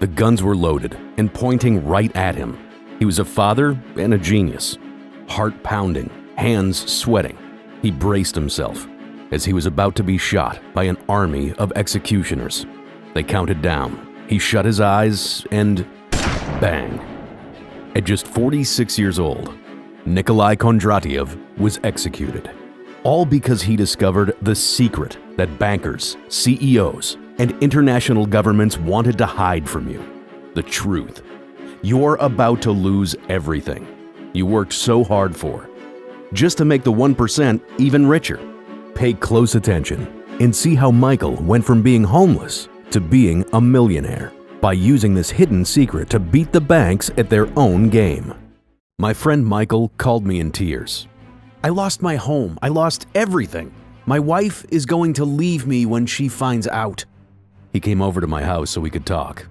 The guns were loaded and pointing right at him. He was a father and a genius. Heart pounding, hands sweating, he braced himself as he was about to be shot by an army of executioners. They counted down. He shut his eyes and bang. At just 46 years old, Nikolai Kondratiev was executed. All because he discovered the secret that bankers, CEOs, and international governments wanted to hide from you. The truth. You're about to lose everything you worked so hard for, just to make the 1% even richer. Pay close attention and see how Michael went from being homeless to being a millionaire by using this hidden secret to beat the banks at their own game. My friend Michael called me in tears. I lost my home. I lost everything. My wife is going to leave me when she finds out. He came over to my house so we could talk.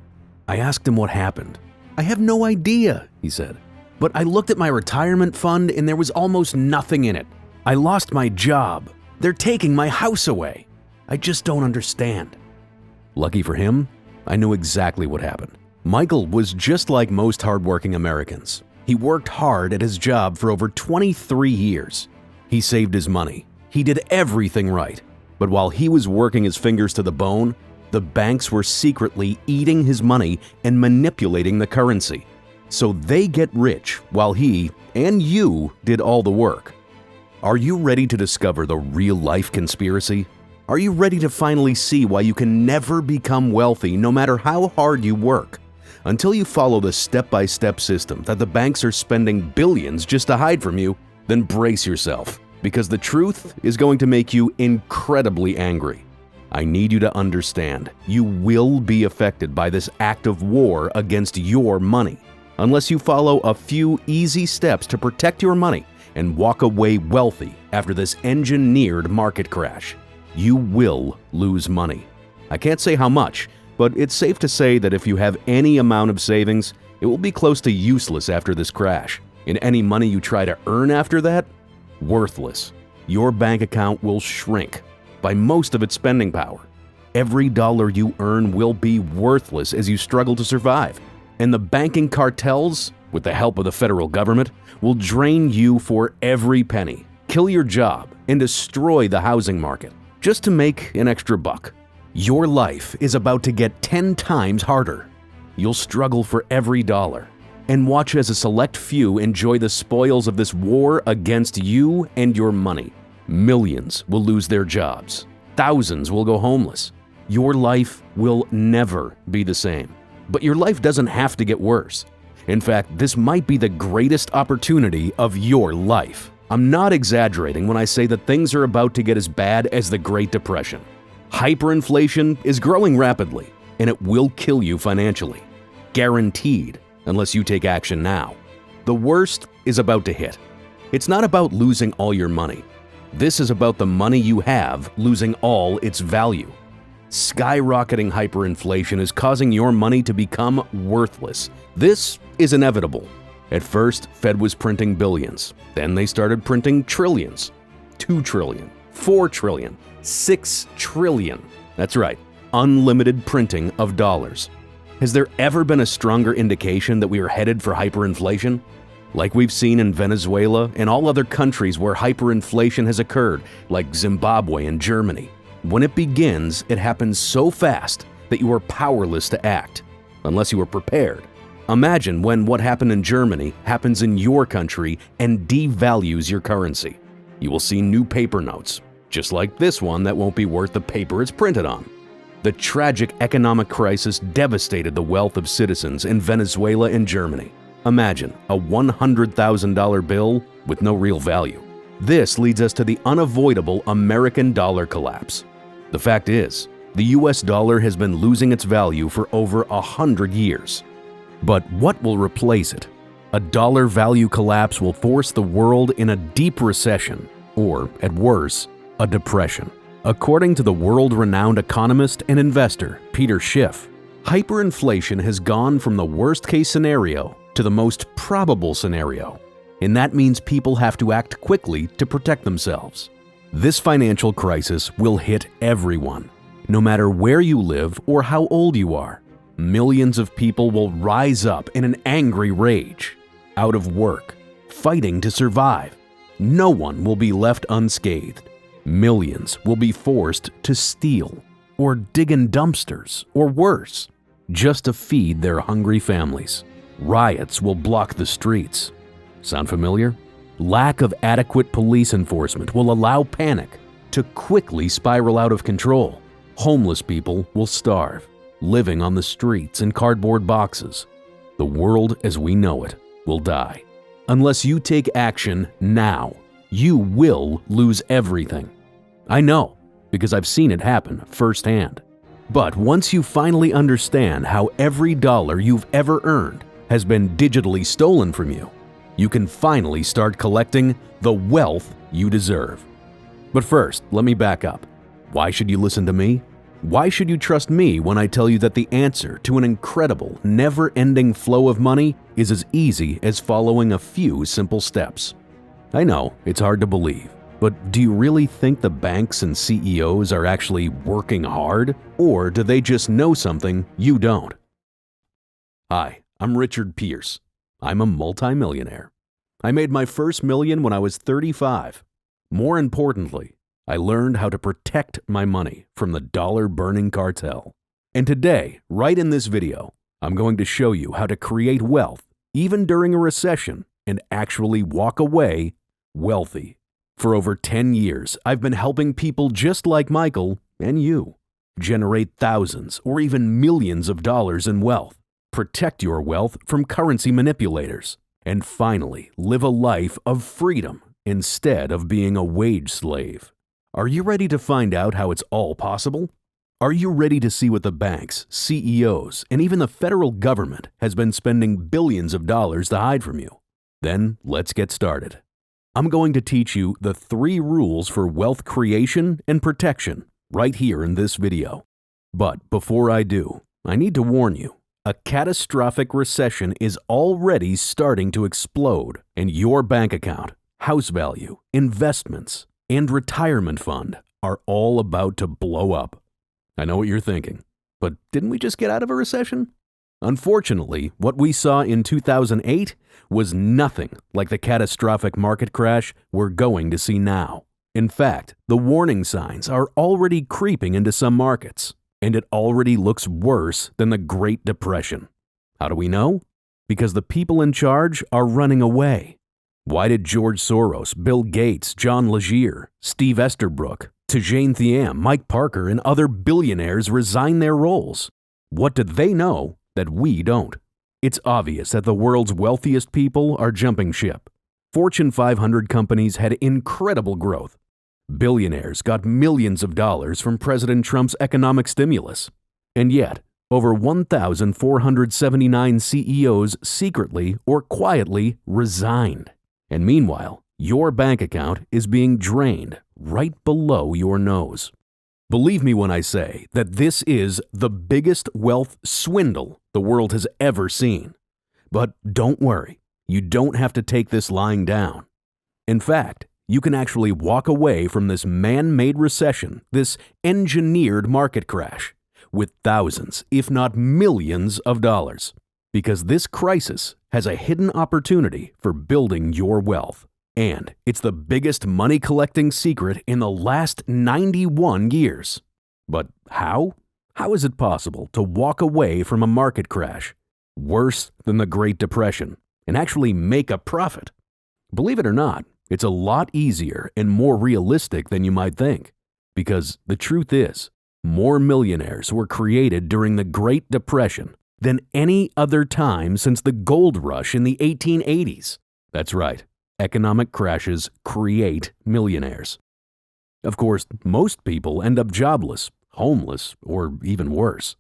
I asked him what happened. I have no idea, he said. But I looked at my retirement fund and there was almost nothing in it. I lost my job. They're taking my house away. I just don't understand. Lucky for him, I knew exactly what happened. Michael was just like most hardworking Americans. He worked hard at his job for over 23 years. He saved his money. He did everything right. But while he was working his fingers to the bone, the banks were secretly eating his money and manipulating the currency. So they get rich while he and you did all the work. Are you ready to discover the real-life conspiracy? Are you ready to finally see why you can never become wealthy no matter how hard you work? Until you follow the step-by-step system that the banks are spending billions just to hide from you, then brace yourself, because the truth is going to make you incredibly angry. I need you to understand, you will be affected by this act of war against your money, unless you follow a few easy steps to protect your money and walk away wealthy after this engineered market crash. You will lose money. I can't say how much, but it's safe to say that if you have any amount of savings, it will be close to useless after this crash. And any money you try to earn after that, worthless. Your bank account will shrink by most of its spending power. Every dollar you earn will be worthless as you struggle to survive. And the banking cartels, with the help of the federal government, will drain you for every penny, kill your job, and destroy the housing market, just to make an extra buck. Your life is about to get 10 times harder. You'll struggle for every dollar, and watch as a select few enjoy the spoils of this war against you and your money. Millions will lose their jobs. Thousands will go homeless. Your life will never be the same. But your life doesn't have to get worse. In fact, this might be the greatest opportunity of your life. I'm not exaggerating when I say that things are about to get as bad as the Great Depression. Hyperinflation is growing rapidly, and it will kill you financially. Guaranteed, unless you take action now. The worst is about to hit. It's not about losing all your money. This is about the money you have losing all its value. Skyrocketing hyperinflation is causing your money to become worthless. This is inevitable. At first, Fed was printing billions. Then they started printing trillions. 2 trillion, 4 trillion, 6 trillion. That's right, unlimited printing of dollars. Has there ever been a stronger indication that we are headed for hyperinflation? Like we've seen in Venezuela and all other countries where hyperinflation has occurred, like Zimbabwe and Germany. When it begins, it happens so fast that you are powerless to act, unless you are prepared. Imagine when what happened in Germany happens in your country and devalues your currency. You will see new paper notes, just like this one that won't be worth the paper it's printed on. The tragic economic crisis devastated the wealth of citizens in Venezuela and Germany. Imagine a $100,000 bill with no real value. This leads us to the unavoidable American dollar collapse. The fact is, the US dollar has been losing its value for over 100 years. But what will replace it? A dollar value collapse will force the world in a deep recession, or, at worst, a depression. According to the world-renowned economist and investor Peter Schiff, hyperinflation has gone from the worst-case scenario to the most probable scenario, and that means people have to act quickly to protect themselves. This financial crisis will hit everyone, no matter where you live or how old you are. Millions of people will rise up in an angry rage, out of work, fighting to survive. No one will be left unscathed. Millions will be forced to steal or dig in dumpsters or worse, just to feed their hungry families. Riots will block the streets. Sound familiar? Lack of adequate police enforcement will allow panic to quickly spiral out of control. Homeless people will starve, living on the streets in cardboard boxes. The world as we know it will die. Unless you take action now, you will lose everything. I know, because I've seen it happen firsthand. But once you finally understand how every dollar you've ever earned has been digitally stolen from you, you can finally start collecting the wealth you deserve. But first, let me back up. Why should you listen to me? Why should you trust me when I tell you that the answer to an incredible, never-ending flow of money is as easy as following a few simple steps? I know, it's hard to believe, but do you really think the banks and CEOs are actually working hard, or do they just know something you don't? Hi, I'm Richard Pierce. I'm a multimillionaire. I made my first million when I was 35. More importantly, I learned how to protect my money from the dollar-burning cartel. And today, right in this video, I'm going to show you how to create wealth, even during a recession, and actually walk away wealthy. For over 10 years, I've been helping people just like Michael and you generate thousands or even millions of dollars in wealth, protect your wealth from currency manipulators, and finally live a life of freedom instead of being a wage slave. Are you ready to find out how it's all possible? Are you ready to see what the banks, CEOs, and even the federal government has been spending billions of dollars to hide from you? Then let's get started. I'm going to teach you the 3 rules for wealth creation and protection right here in this video. But before I do, I need to warn you, a catastrophic recession is already starting to explode, and your bank account, house value, investments, and retirement fund are all about to blow up. I know what you're thinking, but didn't we just get out of a recession? Unfortunately, what we saw in 2008 was nothing like the catastrophic market crash we're going to see now. In fact, the warning signs are already creeping into some markets, and it already looks worse than the Great Depression. How do we know? Because the people in charge are running away. Why did George Soros, Bill Gates, John Legere, Steve Easterbrook, Tejane Thiam, Mike Parker, and other billionaires resign their roles? What did they know that we don't? It's obvious that the world's wealthiest people are jumping ship. Fortune 500 companies had incredible growth. Billionaires got millions of dollars from President Trump's economic stimulus. And yet, over 1,479 CEOs secretly or quietly resigned. And meanwhile, your bank account is being drained right below your nose. Believe me when I say that this is the biggest wealth swindle the world has ever seen. But don't worry, you don't have to take this lying down. In fact, you can actually walk away from this man-made recession, this engineered market crash, with thousands, if not millions of dollars. Because this crisis has a hidden opportunity for building your wealth. And it's the biggest money-collecting secret in the last 91 years. But how? How is it possible to walk away from a market crash, worse than the Great Depression, and actually make a profit? Believe it or not, it's a lot easier and more realistic than you might think. Because the truth is, more millionaires were created during the Great Depression than any other time since the gold rush in the 1880s. That's right, economic crashes create millionaires. Of course, most people end up jobless, homeless, or even worse.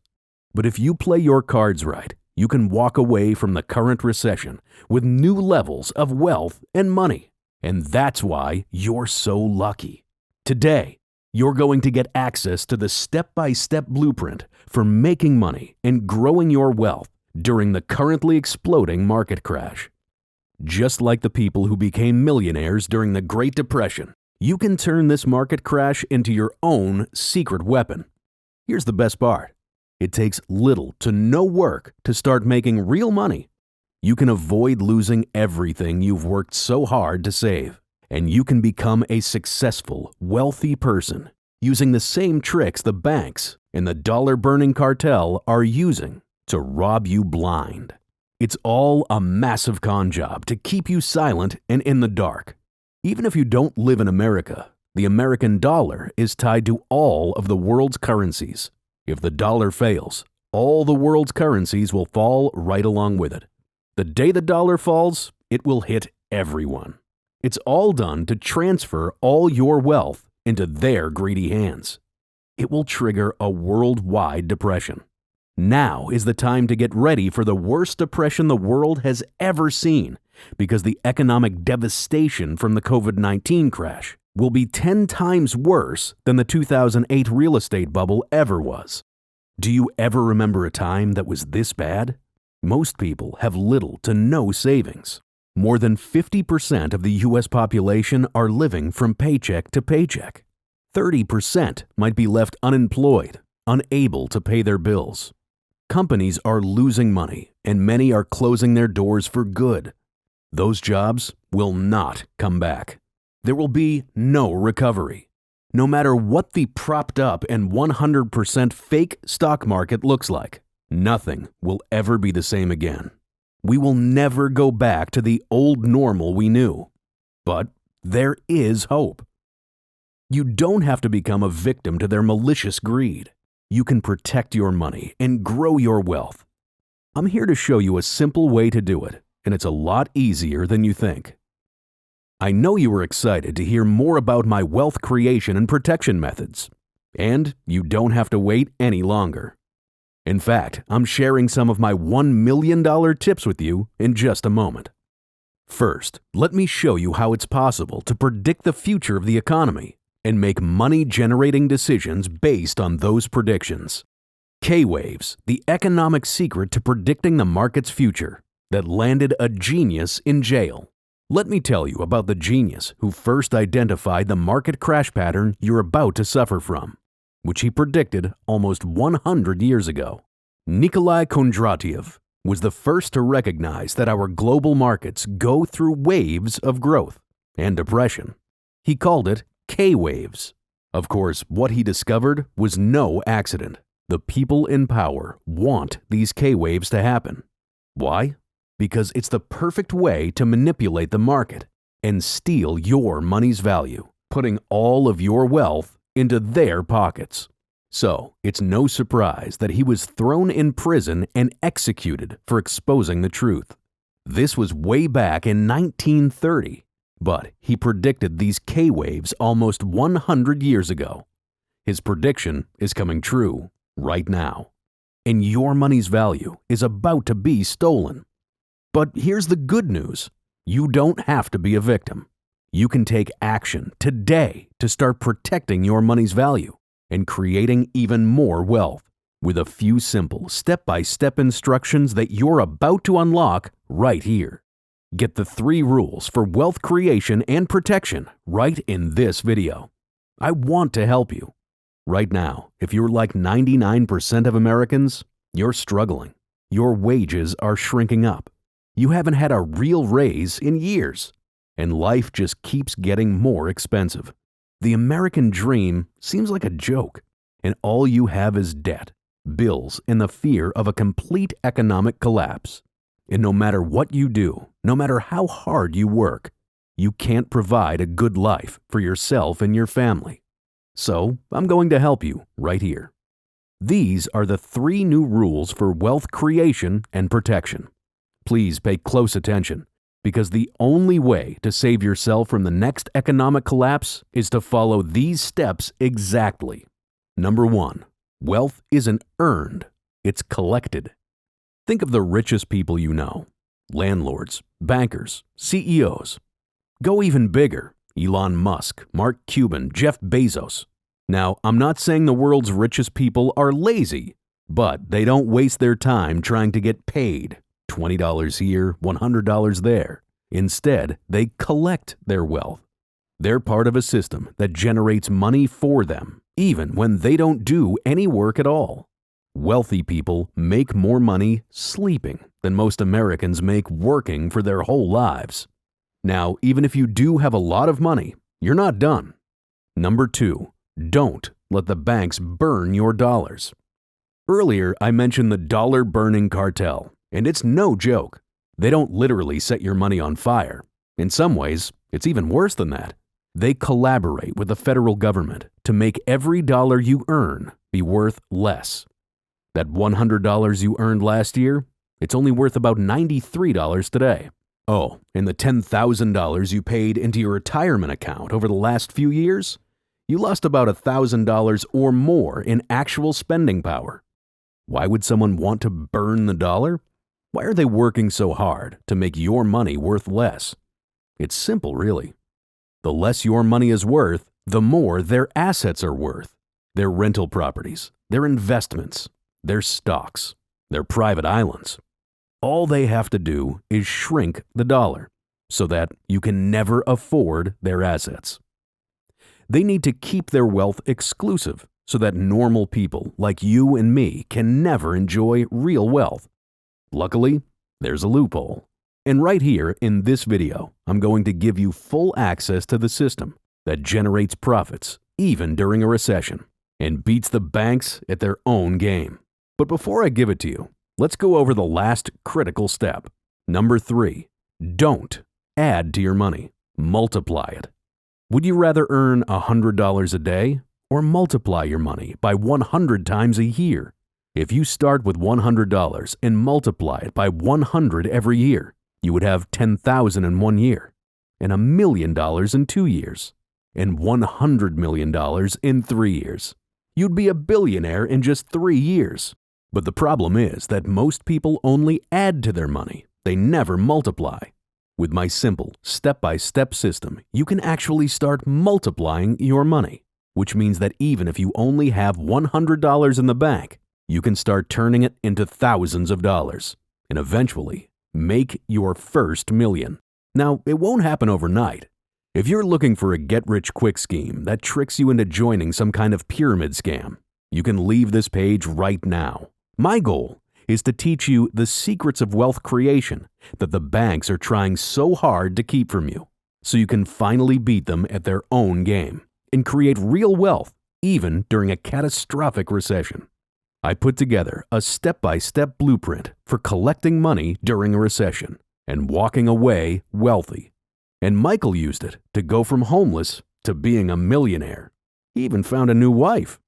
But if you play your cards right, you can walk away from the current recession with new levels of wealth and money. And that's why you're so lucky. Today, you're going to get access to the step-by-step blueprint for making money and growing your wealth during the currently exploding market crash. Just like the people who became millionaires during the Great Depression, you can turn this market crash into your own secret weapon. Here's the best part. It takes little to no work to start making real money. You can avoid losing everything you've worked so hard to save, and you can become a successful, wealthy person using the same tricks the banks and the dollar-burning cartel are using to rob you blind. It's all a massive con job to keep you silent and in the dark. Even if you don't live in America, the American dollar is tied to all of the world's currencies. If the dollar fails, all the world's currencies will fall right along with it. The day the dollar falls, it will hit everyone. It's all done to transfer all your wealth into their greedy hands. It will trigger a worldwide depression. Now is the time to get ready for the worst depression the world has ever seen, because the economic devastation from the COVID-19 crash will be 10 times worse than the 2008 real estate bubble ever was. Do you ever remember a time that was this bad? Most people have little to no savings. More than 50% of the U.S. population are living from paycheck to paycheck. 30% might be left unemployed, unable to pay their bills. Companies are losing money, and many are closing their doors for good. Those jobs will not come back. There will be no recovery. No matter what the propped up and 100% fake stock market looks like, nothing will ever be the same again. We will never go back to the old normal we knew. But there is hope. You don't have to become a victim to their malicious greed. You can protect your money and grow your wealth. I'm here to show you a simple way to do it, and it's a lot easier than you think. I know you were excited to hear more about my wealth creation and protection methods, and you don't have to wait any longer. In fact, I'm sharing some of my $1 million tips with you in just a moment. First, let me show you how it's possible to predict the future of the economy and make money-generating decisions based on those predictions. K-Waves, the economic secret to predicting the market's future that landed a genius in jail. Let me tell you about the genius who first identified the market crash pattern you're about to suffer from, which he predicted almost 100 years ago. Nikolai Kondratiev was the first to recognize that our global markets go through waves of growth and depression. He called it K-Waves. Of course, what he discovered was no accident. The people in power want these K-Waves to happen. Why? Because it's the perfect way to manipulate the market and steal your money's value, putting all of your wealth into their pockets. So, it's no surprise that he was thrown in prison and executed for exposing the truth. This was way back in 1930, but he predicted these K-Waves almost 100 years ago. His prediction is coming true right now, and your money's value is about to be stolen. But here's the good news. You don't have to be a victim. You can take action today to start protecting your money's value and creating even more wealth with a few simple step-by-step instructions that you're about to unlock right here. Get the 3 rules for wealth creation and protection right in this video. I want to help you. Right now, if you're like 99% of Americans, you're struggling. Your wages are shrinking up. You haven't had a real raise in years, and life just keeps getting more expensive. The American dream seems like a joke, and all you have is debt, bills, and the fear of a complete economic collapse. And no matter what you do, no matter how hard you work, you can't provide a good life for yourself and your family. So, I'm going to help you right here. These are the 3 new rules for wealth creation and protection. Please pay close attention, because the only way to save yourself from the next economic collapse is to follow these steps exactly. Number 1, wealth isn't earned, it's collected. Think of the richest people you know: landlords, bankers, CEOs. Go even bigger: Elon Musk, Mark Cuban, Jeff Bezos. Now, I'm not saying the world's richest people are lazy, but they don't waste their time trying to get paid. $20 here, $100 there. Instead, they collect their wealth. They're part of a system that generates money for them, even when they don't do any work at all. Wealthy people make more money sleeping than most Americans make working for their whole lives. Now, even if you do have a lot of money, you're not done. Number 2, don't let the banks burn your dollars. Earlier, I mentioned the dollar-burning cartel, and it's no joke. They don't literally set your money on fire. In some ways, it's even worse than that. They collaborate with the federal government to make every dollar you earn be worth less. That $100 you earned last year, it's only worth about $93 today. Oh, and the $10,000 you paid into your retirement account over the last few years? You lost about $1,000 or more in actual spending power. Why would someone want to burn the dollar? Why are they working so hard to make your money worth less? It's simple, really. The less your money is worth, the more their assets are worth. Their rental properties, their investments, their stocks, their private islands. All they have to do is shrink the dollar so that you can never afford their assets. They need to keep their wealth exclusive so that normal people like you and me can never enjoy real wealth. Luckily, there's a loophole. And right here in this video, I'm going to give you full access to the system that generates profits even during a recession and beats the banks at their own game. But before I give it to you, let's go over the last critical step. Number 3, don't add to your money, multiply it. Would you rather earn $100 a day or multiply your money by 100 times a year? If you start with $100 and multiply it by 100 every year, you would have $10,000 in 1 year, and $1 million in 2 years, and $100 million in 3 years. You'd be a billionaire in just 3 years. But the problem is that most people only add to their money. They never multiply. With my simple step-by-step system, you can actually start multiplying your money, which means that even if you only have $100 in the bank, you can start turning it into thousands of dollars, and eventually make your first million. Now, it won't happen overnight. If you're looking for a get-rich-quick scheme that tricks you into joining some kind of pyramid scam, you can leave this page right now. My goal is to teach you the secrets of wealth creation that the banks are trying so hard to keep from you, so you can finally beat them at their own game and create real wealth even during a catastrophic recession. I put together a step-by-step blueprint for collecting money during a recession and walking away wealthy. And Michael used it to go from homeless to being a millionaire. He even found a new wife.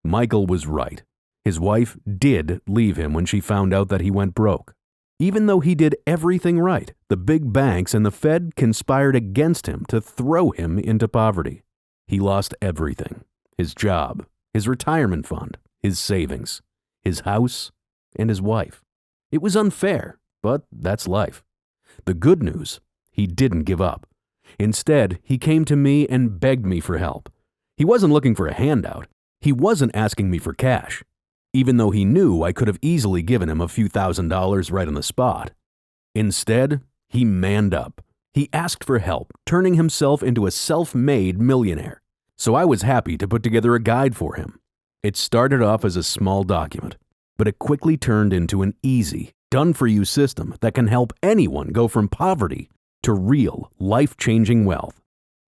Michael was right. His wife did leave him when she found out that he went broke. Even though he did everything right, the big banks and the Fed conspired against him to throw him into poverty. He lost everything: his job, his retirement fund, his savings, his house, and his wife. It was unfair, but that's life. The good news, he didn't give up. Instead, he came to me and begged me for help. He wasn't looking for a handout. He wasn't asking me for cash, even though he knew I could have easily given him a few $1,000s right on the spot. Instead, he manned up. He asked for help, turning himself into a self-made millionaire. So I was happy to put together a guide for him. It started off as a small document, but it quickly turned into an easy, done-for-you system that can help anyone go from poverty to real, life-changing wealth.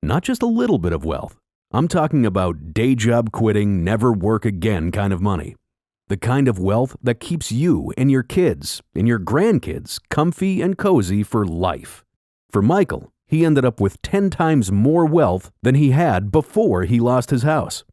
Not just a little bit of wealth. I'm talking about day job quitting, never work again kind of money. The kind of wealth that keeps you and your kids and your grandkids comfy and cozy for life. For Michael, he ended up with 10 times more wealth than he had before he lost his house.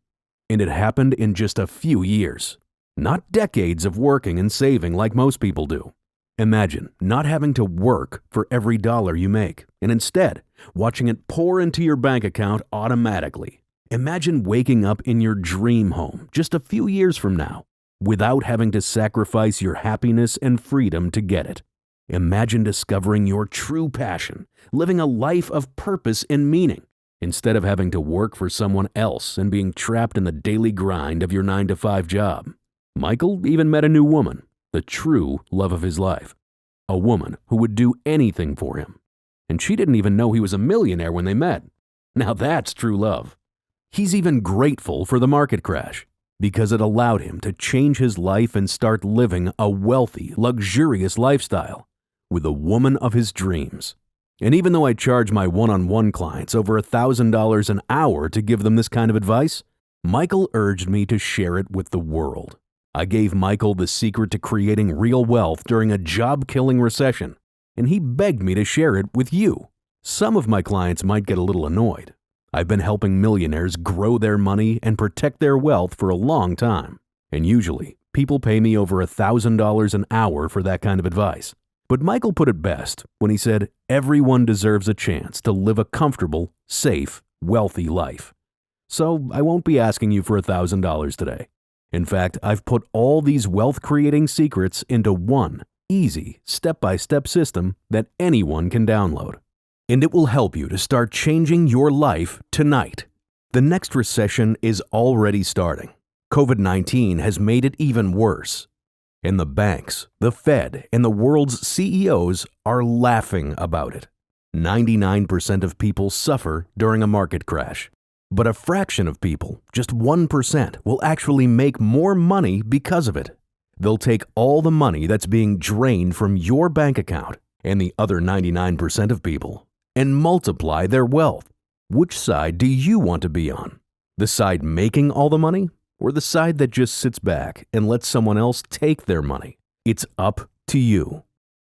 And it happened in just a few years, not decades of working and saving like most people do. Imagine not having to work for every dollar you make, and instead watching it pour into your bank account automatically. Imagine waking up in your dream home just a few years from now, without having to sacrifice your happiness and freedom to get it. Imagine discovering your true passion, living a life of purpose and meaning, instead of having to work for someone else and being trapped in the daily grind of your 9-to-5 job. Michael even met a new woman, the true love of his life, a woman who would do anything for him. And she didn't even know he was a millionaire when they met. Now that's true love. He's even grateful for the market crash. because it allowed him to change his life and start living a wealthy, luxurious lifestyle with the woman of his dreams. And even though I charge my one-on-one clients over $1,000 an hour to give them this kind of advice, Michael urged me to share it with the world. I gave Michael the secret to creating real wealth during a job-killing recession, and he begged me to share it with you. Some of my clients might get a little annoyed. I've been helping millionaires grow their money and protect their wealth for a long time, and usually people pay me over $1,000 an hour for that kind of advice. But Michael put it best when he said everyone deserves a chance to live a comfortable, safe, wealthy life. So I won't be asking you for $1,000 today. In fact, I've put all these wealth-creating secrets into one easy, step-by-step system that anyone can download. And it will help you to start changing your life tonight. The next recession is already starting. COVID-19 has made it even worse. And the banks, the Fed, and the world's CEOs are laughing about it. 99% of people suffer during a market crash. But a fraction of people, just 1%, will actually make more money because of it. They'll take all the money that's being drained from your bank account and the other 99% of people and multiply their wealth. Which side do you want to be on? The side making all the money? Or the side that just sits back and lets someone else take their money? It's up to you.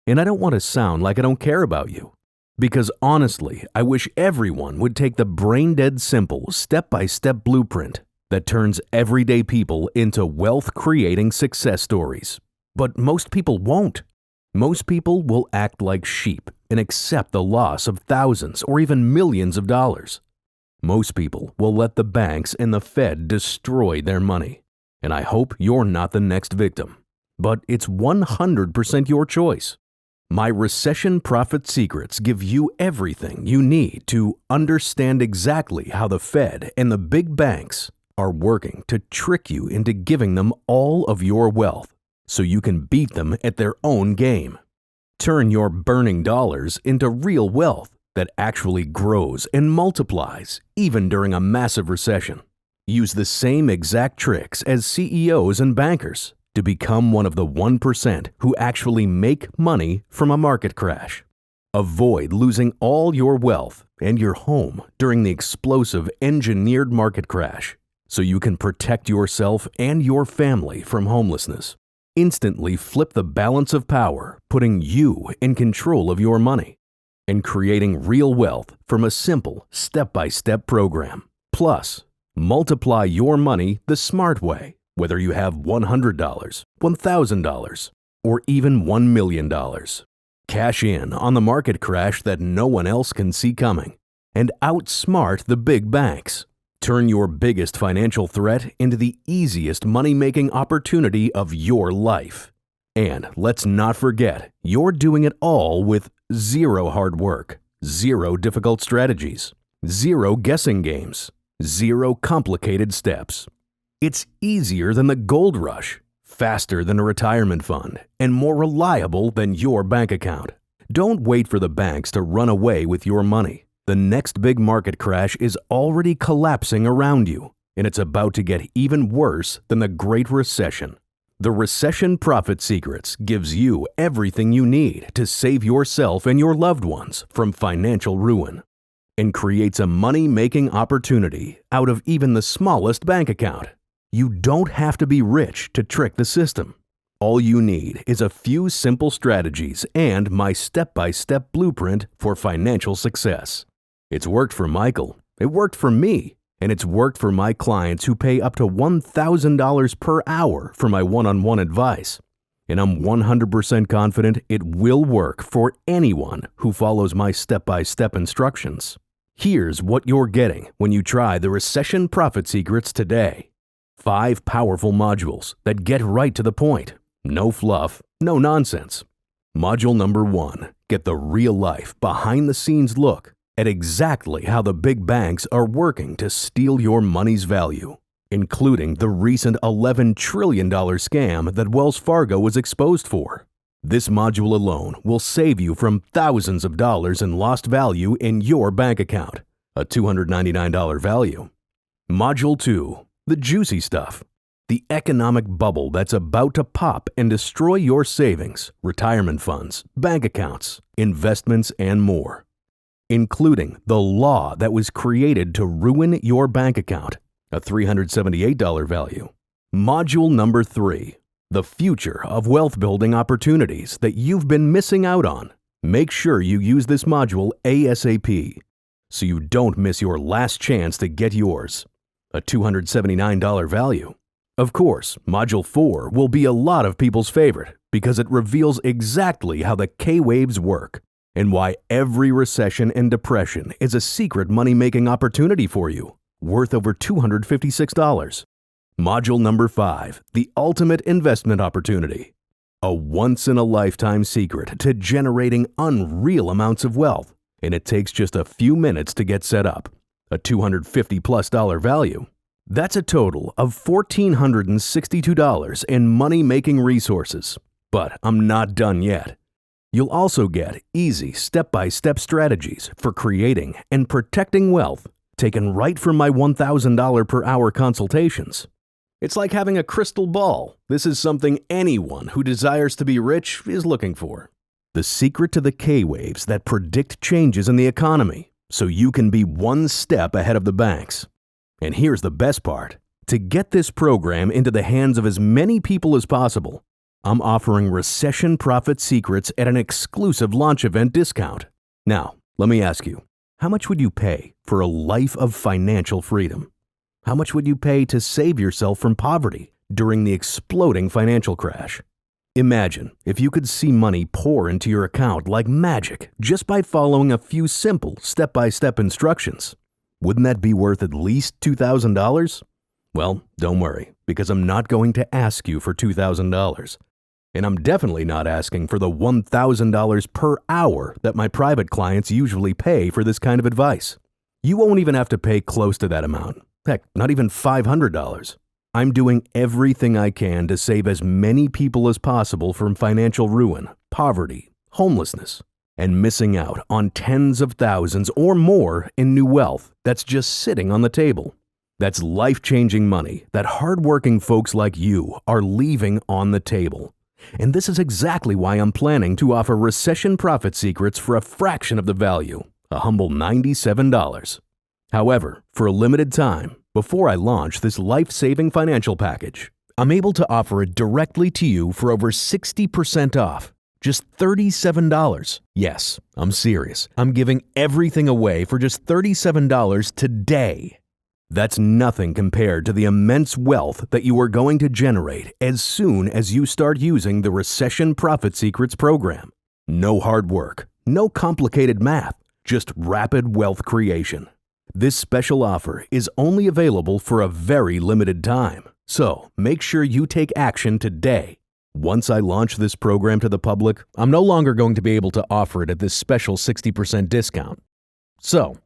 And I don't want to sound like I don't care about you. Because honestly, I wish everyone would take the brain-dead simple, step-by-step blueprint that turns everyday people into wealth-creating success stories. But most people won't. Most people will act like sheep and accept the loss of thousands or even millions of dollars. Most people will let the banks and the Fed destroy their money. And I hope you're not the next victim. But it's 100% your choice. My Recession Profit Secrets give you everything you need to understand exactly how the Fed and the big banks are working to trick you into giving them all of your wealth so you can beat them at their own game. Turn your burning dollars into real wealth that actually grows and multiplies even during a massive recession. Use the same exact tricks as CEOs and bankers to become one of the 1% who actually make money from a market crash. Avoid losing all your wealth and your home during the explosive engineered market crash so you can protect yourself and your family from homelessness. Instantly flip the balance of power, putting you in control of your money and creating real wealth from a simple step-by-step program. Plus, multiply your money the smart way, whether you have $100, $1,000, or even $1 million. Cash in on the market crash that no one else can see coming and outsmart the big banks. Turn your biggest financial threat into the easiest money-making opportunity of your life. And let's not forget, you're doing it all with zero hard work, zero difficult strategies, zero guessing games, zero complicated steps. It's easier than the gold rush, faster than a retirement fund, and more reliable than your bank account. Don't wait for the banks to run away with your money. The next big market crash is already collapsing around you, and it's about to get even worse than the Great Recession. The Recession Profit Secrets gives you everything you need to save yourself and your loved ones from financial ruin and creates a money-making opportunity out of even the smallest bank account. You don't have to be rich to trick the system. All you need is a few simple strategies and my step-by-step blueprint for financial success. It's worked for Michael, it worked for me, and it's worked for my clients who pay up to $1,000 per hour for my one-on-one advice. And I'm 100% confident it will work for anyone who follows my step-by-step instructions. Here's what you're getting when you try the Recession Profit Secrets today. 5 powerful modules that get right to the point. No fluff, no nonsense. Module number 1, get the real-life, behind-the-scenes look at exactly how the big banks are working to steal your money's value, including the recent $11 trillion scam that Wells Fargo was exposed for. This module alone will save you from thousands of dollars in lost value in your bank account, a $299 value. Module 2, the juicy stuff. The economic bubble that's about to pop and destroy your savings, retirement funds, bank accounts, investments, and more, including the law that was created to ruin your bank account, a $378 value. Module number 3, the future of wealth building opportunities that you've been missing out on. Make sure you use this module ASAP so you don't miss your last chance to get yours, a $279 value. Of course, Module 4 will be a lot of people's favorite because it reveals exactly how the K-waves work and why every recession and depression is a secret money-making opportunity for you, worth over $256. Module number 5, the ultimate investment opportunity. A once-in-a-lifetime secret to generating unreal amounts of wealth, and it takes just a few minutes to get set up, a $250+ value. That's a total of $1,462 in money-making resources. But I'm not done yet. You'll also get easy step-by-step strategies for creating and protecting wealth taken right from my $1,000 per hour consultations. It's like having a crystal ball. This is something anyone who desires to be rich is looking for. The secret to the K-waves that predict changes in the economy so you can be one step ahead of the banks. And here's the best part. To get this program into the hands of as many people as possible, I'm offering Recession Profit Secrets at an exclusive launch event discount. Now, let me ask you, how much would you pay for a life of financial freedom? How much would you pay to save yourself from poverty during the exploding financial crash? Imagine if you could see money pour into your account like magic just by following a few simple step-by-step instructions. Wouldn't that be worth at least $2,000? Well, don't worry, because I'm not going to ask you for $2,000. And I'm definitely not asking for the $1,000 per hour that my private clients usually pay for this kind of advice. You won't even have to pay close to that amount. Heck, not even $500. I'm doing everything I can to save as many people as possible from financial ruin, poverty, homelessness, and missing out on tens of thousands or more in new wealth that's just sitting on the table. That's life-changing money that hardworking folks like you are leaving on the table. And this is exactly why I'm planning to offer Recession Profit Secrets for a fraction of the value, a humble $97. However, for a limited time, before I launch this life-saving financial package, I'm able to offer it directly to you for over 60% off. Just $37. Yes, I'm serious. I'm giving everything away for just $37 today. That's nothing compared to the immense wealth that you are going to generate as soon as you start using the Recession Profit Secrets program. No hard work, no complicated math, just rapid wealth creation. This special offer is only available for a very limited time, so make sure you take action today. Once I launch this program to the public, I'm no longer going to be able to offer it at this special 60% discount. So,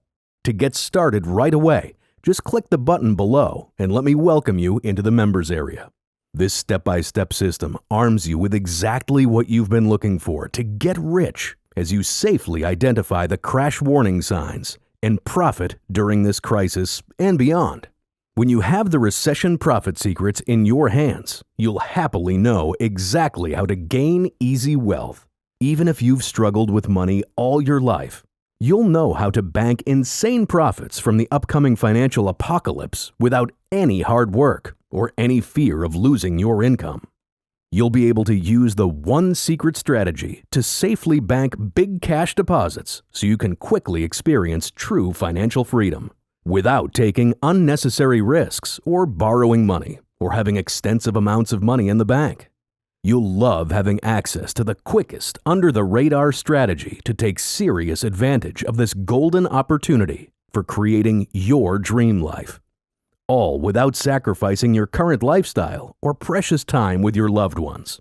to get started right away, just click the button below and let me welcome you into the members area. This step-by-step system arms you with exactly what you've been looking for to get rich as you safely identify the crash warning signs and profit during this crisis and beyond. When you have the Recession Profit Secrets in your hands, you'll happily know exactly how to gain easy wealth. Even if you've struggled with money all your life, you'll know how to bank insane profits from the upcoming financial apocalypse without any hard work or any fear of losing your income. You'll be able to use the one secret strategy to safely bank big cash deposits so you can quickly experience true financial freedom without taking unnecessary risks or borrowing money or having extensive amounts of money in the bank. You'll love having access to the quickest, under-the-radar strategy to take serious advantage of this golden opportunity for creating your dream life, all without sacrificing your current lifestyle or precious time with your loved ones.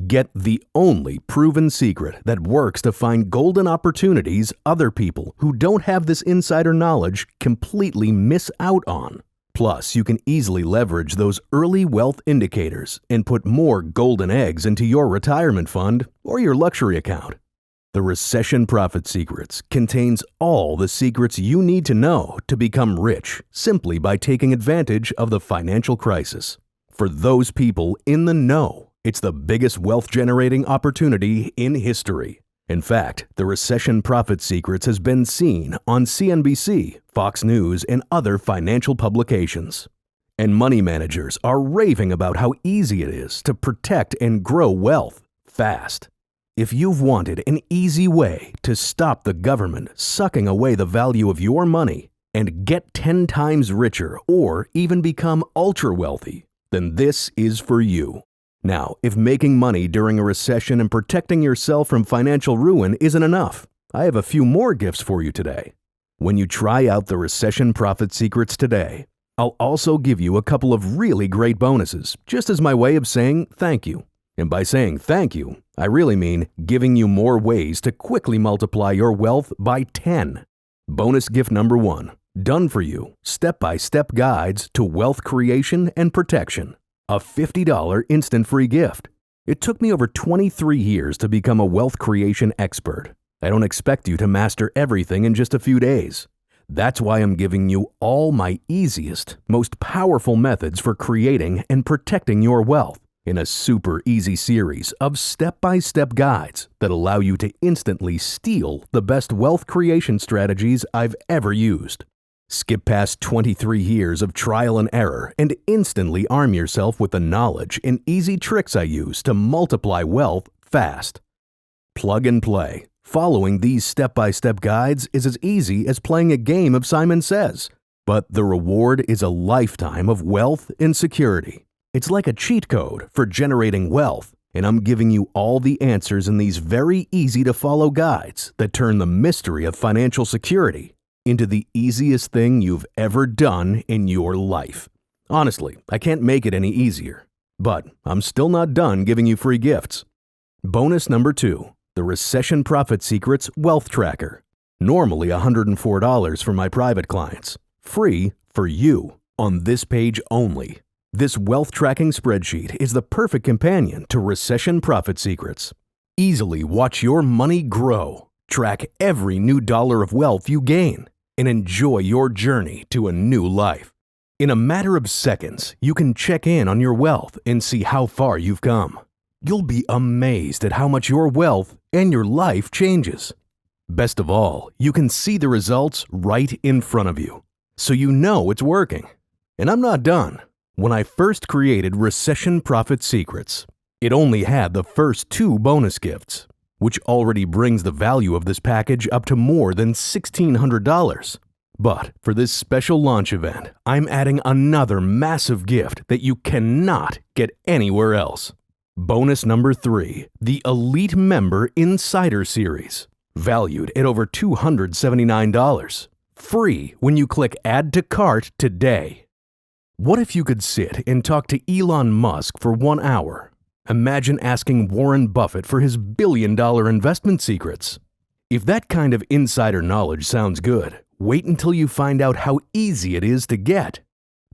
Get the only proven secret that works to find golden opportunities other people who don't have this insider knowledge completely miss out on. Plus, you can easily leverage those early wealth indicators and put more golden eggs into your retirement fund or your luxury account. The Recession Profit Secrets contains all the secrets you need to know to become rich simply by taking advantage of the financial crisis. For those people in the know, it's the biggest wealth-generating opportunity in history. In fact, the Recession Profit Secrets has been seen on CNBC, Fox News, and other financial publications. And money managers are raving about how easy it is to protect and grow wealth fast. If you've wanted an easy way to stop the government sucking away the value of your money and get 10 times richer or even become ultra wealthy, then this is for you. Now, if making money during a recession and protecting yourself from financial ruin isn't enough, I have a few more gifts for you today. When you try out the Recession Profit Secrets today, I'll also give you a couple of really great bonuses, just as my way of saying thank you. And by saying thank you, I really mean giving you more ways to quickly multiply your wealth by 10. Bonus gift number 1, done for you, step-by-step guides to wealth creation and protection. A $50 instant free gift. It took me over 23 years to become a wealth creation expert. I don't expect you to master everything in just a few days. That's why I'm giving you all my easiest, most powerful methods for creating and protecting your wealth in a super easy series of step-by-step guides that allow you to instantly steal the best wealth creation strategies I've ever used. Skip past 23 years of trial and error and instantly arm yourself with the knowledge and easy tricks I use to multiply wealth fast. Plug and play. Following these step-by-step guides is as easy as playing a game of Simon Says, but the reward is a lifetime of wealth and security. It's like a cheat code for generating wealth, and I'm giving you all the answers in these very easy-to-follow guides that turn the mystery of financial security into the easiest thing you've ever done in your life. Honestly, I can't make it any easier. But I'm still not done giving you free gifts. Bonus number 2, the Recession Profit Secrets Wealth Tracker. Normally $104 for my private clients. Free for you on this page only. This wealth tracking spreadsheet is the perfect companion to Recession Profit Secrets. Easily watch your money grow, track every new dollar of wealth you gain, and enjoy your journey to a new life. In a matter of seconds, you can check in on your wealth and see how far you've come. You'll be amazed at how much your wealth and your life changes. Best of all, you can see the results right in front of you, so you know it's working. And I'm not done. When I first created Recession Profit Secrets, it only had the first 2 bonus gifts, which already brings the value of this package up to more than $1,600. But for this special launch event, I'm adding another massive gift that you cannot get anywhere else. Bonus number 3, the Elite Member Insider Series, valued at over $279. Free when you click Add to Cart today. What if you could sit and talk to Elon Musk for 1 hour? Imagine asking Warren Buffett for his billion-dollar investment secrets. If that kind of insider knowledge sounds good, wait until you find out how easy it is to get.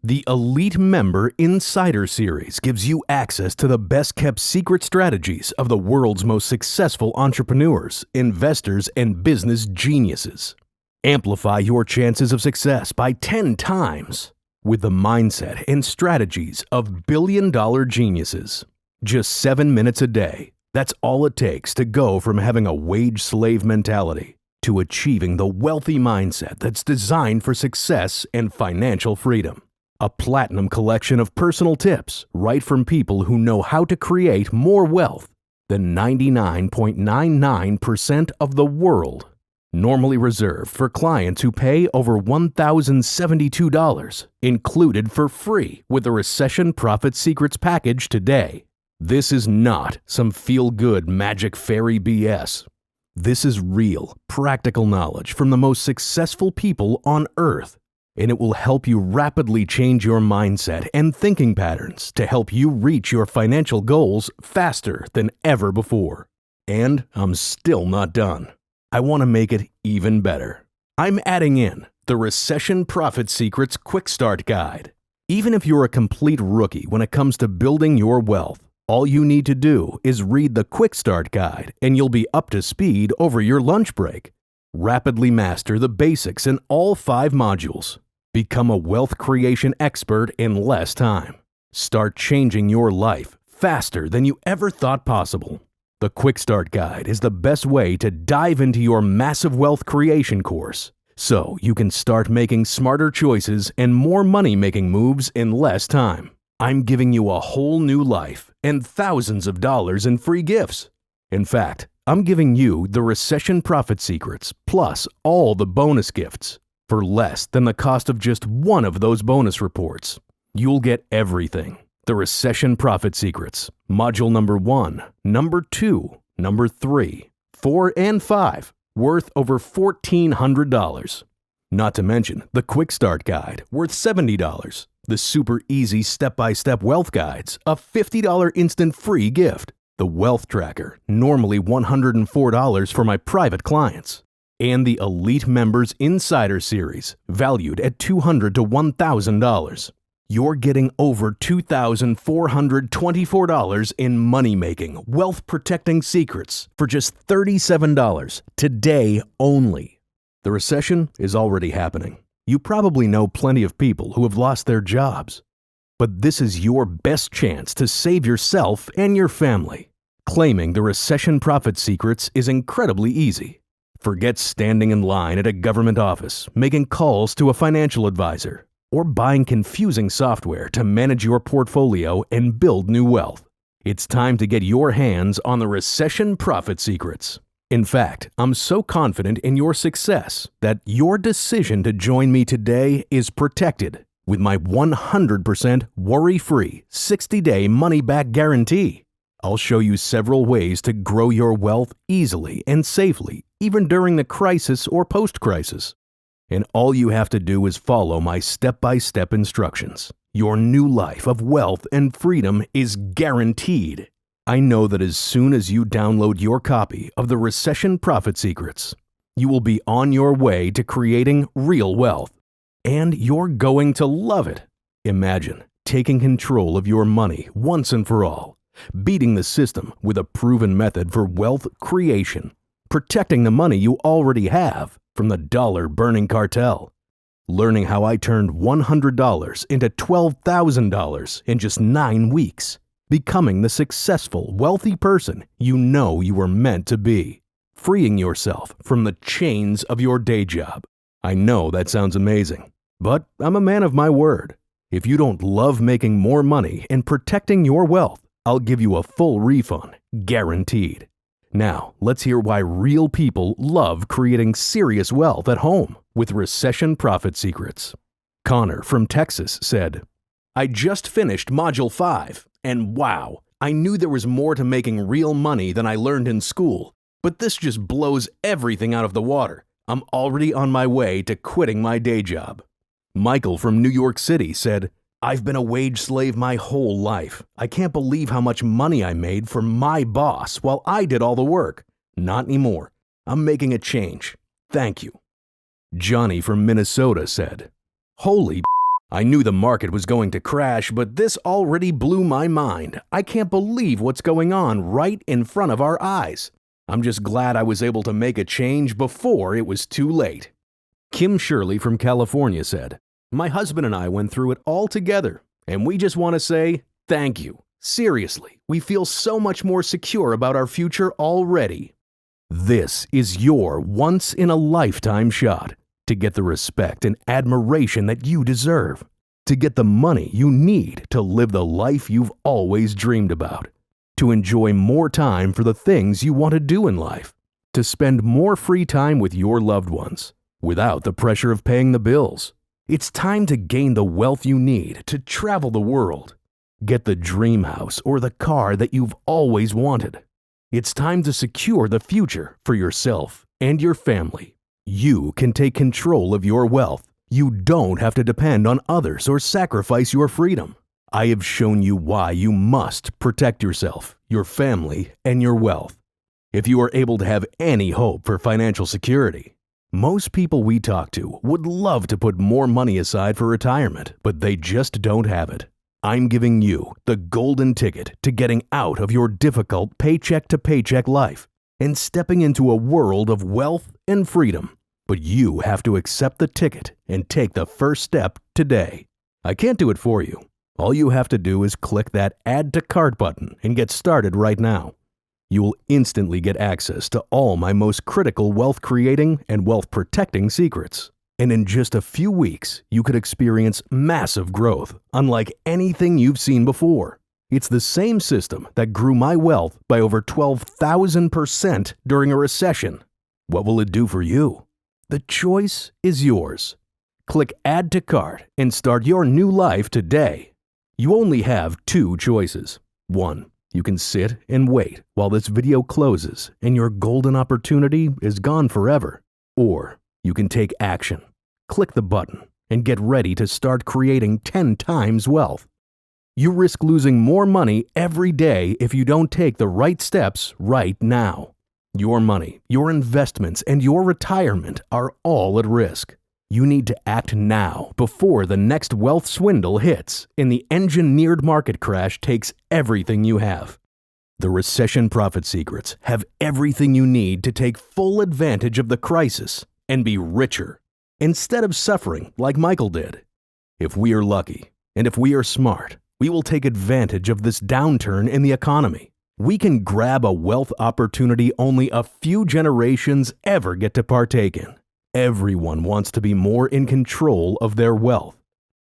The Elite Member Insider Series gives you access to the best-kept secret strategies of the world's most successful entrepreneurs, investors, and business geniuses. Amplify your chances of success by 10 times with the mindset and strategies of billion-dollar geniuses. Just 7 minutes a day. That's all it takes to go from having a wage slave mentality to achieving the wealthy mindset that's designed for success and financial freedom. A platinum collection of personal tips right from people who know how to create more wealth than 99.99% of the world. Normally reserved for clients who pay over $1,072, included for free with the Recession Profit Secrets package today. This is not some feel-good magic fairy BS. This is real, practical knowledge from the most successful people on Earth, and it will help you rapidly change your mindset and thinking patterns to help you reach your financial goals faster than ever before. And I'm still not done. I want to make it even better. I'm adding in the Recession Profit Secrets Quick Start Guide. Even if you're a complete rookie when it comes to building your wealth, all you need to do is read the Quick Start Guide and you'll be up to speed over your lunch break. Rapidly master the basics in all 5 modules. Become a wealth creation expert in less time. Start changing your life faster than you ever thought possible. The Quick Start Guide is the best way to dive into your massive wealth creation course, so you can start making smarter choices and more money-making moves in less time. I'm giving you a whole new life and thousands of dollars in free gifts. In fact, I'm giving you the Recession Profit Secrets plus all the bonus gifts for less than the cost of just one of those bonus reports. You'll get everything. The Recession Profit Secrets, Module number 1, number 2, number 3, 4, and 5, worth over $1,400. Not to mention the Quick Start Guide, worth $70, the super easy step-by-step wealth guides, a $50 instant free gift, the Wealth Tracker, normally $104 for my private clients, and the Elite Members Insider Series, valued at $200 to $1,000. You're getting over $2,424 in money-making, wealth-protecting secrets for just $37 today only. The recession is already happening. You probably know plenty of people who have lost their jobs. But this is your best chance to save yourself and your family. Claiming the Recession Profit Secrets is incredibly easy. Forget standing in line at a government office, making calls to a financial advisor, or buying confusing software to manage your portfolio and build new wealth. It's time to get your hands on the Recession Profit Secrets. In fact, I'm so confident in your success that your decision to join me today is protected with my 100% worry-free 60-day money-back guarantee. I'll show you several ways to grow your wealth easily and safely, even during the crisis or post-crisis. And all you have to do is follow my step-by-step instructions. Your new life of wealth and freedom is guaranteed. I know that as soon as you download your copy of the Recession Profit Secrets, you will be on your way to creating real wealth. And you're going to love it. Imagine taking control of your money once and for all, beating the system with a proven method for wealth creation, protecting the money you already have from the dollar-burning cartel, learning how I turned $100 into $12,000 in just 9 weeks, becoming the successful, wealthy person you know you were meant to be, freeing yourself from the chains of your day job. I know that sounds amazing, but I'm a man of my word. If you don't love making more money and protecting your wealth, I'll give you a full refund, guaranteed. Now, let's hear why real people love creating serious wealth at home with Recession Profit Secrets. Connor from Texas said, I just finished Module 5, and wow, I knew there was more to making real money than I learned in school, but this just blows everything out of the water. I'm already on my way to quitting my day job. Michael from New York City said, I've been a wage slave my whole life. I can't believe how much money I made for my boss while I did all the work. Not anymore. I'm making a change. Thank you. Johnny from Minnesota said, Holy I knew the market was going to crash, but this already blew my mind. I can't believe what's going on right in front of our eyes. I'm just glad I was able to make a change before it was too late. Kim Shirley from California said, My husband and I went through it all together, and we just want to say thank you. Seriously, we feel so much more secure about our future already. This is your once-in-a-lifetime shot to get the respect and admiration that you deserve, to get the money you need to live the life you've always dreamed about, to enjoy more time for the things you want to do in life, to spend more free time with your loved ones without the pressure of paying the bills. It's time to gain the wealth you need to travel the world. Get the dream house or the car that you've always wanted. It's time to secure the future for yourself and your family. You can take control of your wealth. You don't have to depend on others or sacrifice your freedom. I have shown you why you must protect yourself, your family, and your wealth. If you are able to have any hope for financial security, most people we talk to would love to put more money aside for retirement, but they just don't have it. I'm giving you the golden ticket to getting out of your difficult paycheck-to-paycheck life and stepping into a world of wealth and freedom. But you have to accept the ticket and take the first step today. I can't do it for you. All you have to do is click that Add to Cart button and get started right now. You will instantly get access to all my most critical wealth creating and wealth protecting secrets. And in just a few weeks, you could experience massive growth, unlike anything you've seen before. It's the same system that grew my wealth by over 12,000% during a recession. What will it do for you? The choice is yours. Click Add to Cart and start your new life today. You only have two choices. One, you can sit and wait while this video closes and your golden opportunity is gone forever. Or you can take action. Click the button and get ready to start creating 10 times wealth. You risk losing more money every day if you don't take the right steps right now. Your money, your investments, and your retirement are all at risk. You need to act now before the next wealth swindle hits and the engineered market crash takes everything you have. The Recession Profit Secrets have everything you need to take full advantage of the crisis and be richer, instead of suffering like Michael did. If we are lucky, and if we are smart, we will take advantage of this downturn in the economy. We can grab a wealth opportunity only a few generations ever get to partake in. Everyone wants to be more in control of their wealth.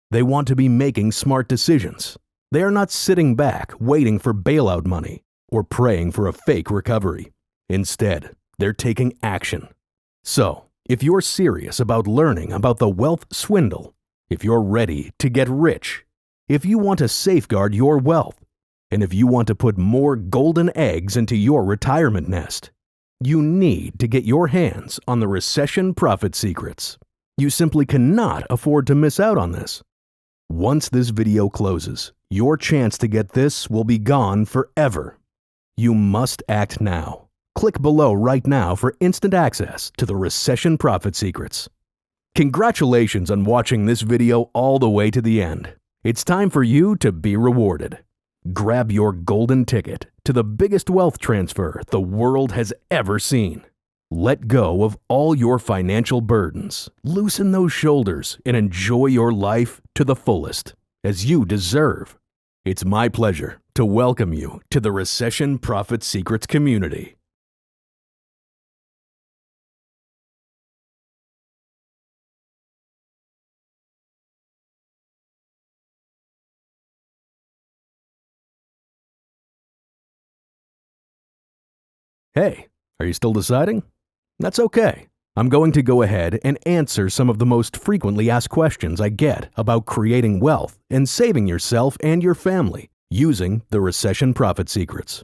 They want to be making smart decisions. They are not sitting back waiting for bailout money or praying for a fake recovery. Instead, they're taking action. So, if you're serious about learning about the wealth swindle, if you're ready to get rich, if you want to safeguard your wealth, and if you want to put more golden eggs into your retirement nest, you need to get your hands on the Recession Profit Secrets. You simply cannot afford to miss out on this. Once this video closes, your chance to get this will be gone forever. You must act now. Click below right now for instant access to the Recession Profit Secrets. Congratulations on watching this video all the way to the end. It's time for you to be rewarded. Grab your golden ticket to the biggest wealth transfer the world has ever seen. Let go of all your financial burdens, loosen those shoulders, and enjoy your life to the fullest, as you deserve. It's my pleasure to welcome you to the Recession Profit Secrets community. Hey, are you still deciding? That's okay. I'm going to go ahead and answer some of the most frequently asked questions I get about creating wealth and saving yourself and your family using the Recession Profit Secrets.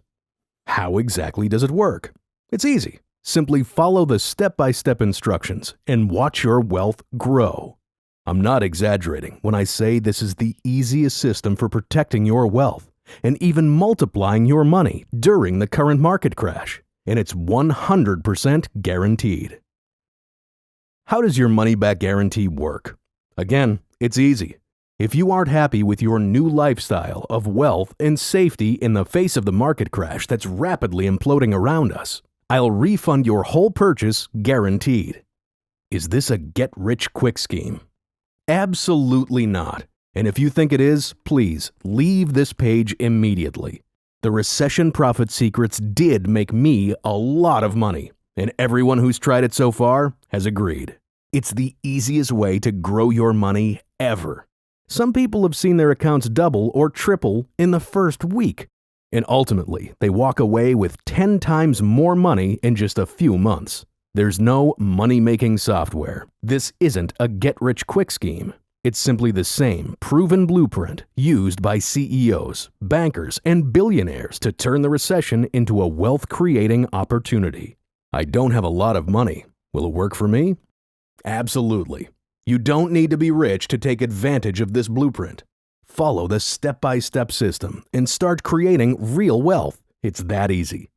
How exactly does it work? It's easy. Simply follow the step-by-step instructions and watch your wealth grow. I'm not exaggerating when I say this is the easiest system for protecting your wealth and even multiplying your money during the current market crash. And it's 100% guaranteed. How does your money-back guarantee work? Again, it's easy. If you aren't happy with your new lifestyle of wealth and safety in the face of the market crash that's rapidly imploding around us, I'll refund your whole purchase guaranteed. Is this a get-rich-quick scheme? Absolutely not. And if you think it is, please leave this page immediately. The Recession Profit Secrets did make me a lot of money, and everyone who's tried it so far has agreed. It's the easiest way to grow your money ever. Some people have seen their accounts double or triple in the first week, and ultimately they walk away with 10 times more money in just a few months. There's no money-making software. This isn't a get-rich-quick scheme. It's simply the same proven blueprint used by CEOs, bankers, and billionaires to turn the recession into a wealth-creating opportunity. I don't have a lot of money. Will it work for me? Absolutely. You don't need to be rich to take advantage of this blueprint. Follow the step-by-step system and start creating real wealth. It's that easy.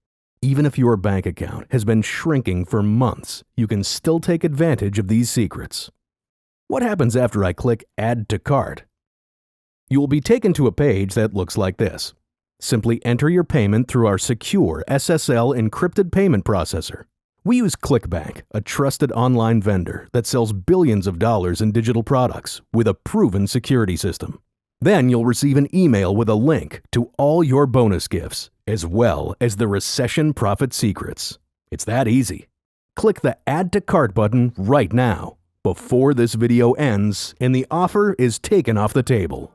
Even if your bank account has been shrinking for months, you can still take advantage of these secrets. What happens after I click Add to Cart? You will be taken to a page that looks like this. Simply enter your payment through our secure SSL encrypted payment processor. We use ClickBank, a trusted online vendor that sells billions of dollars in digital products with a proven security system. Then you'll receive an email with a link to all your bonus gifts, as well as the Recession Profit Secrets. It's that easy. Click the Add to Cart button right now, before this video ends and the offer is taken off the table.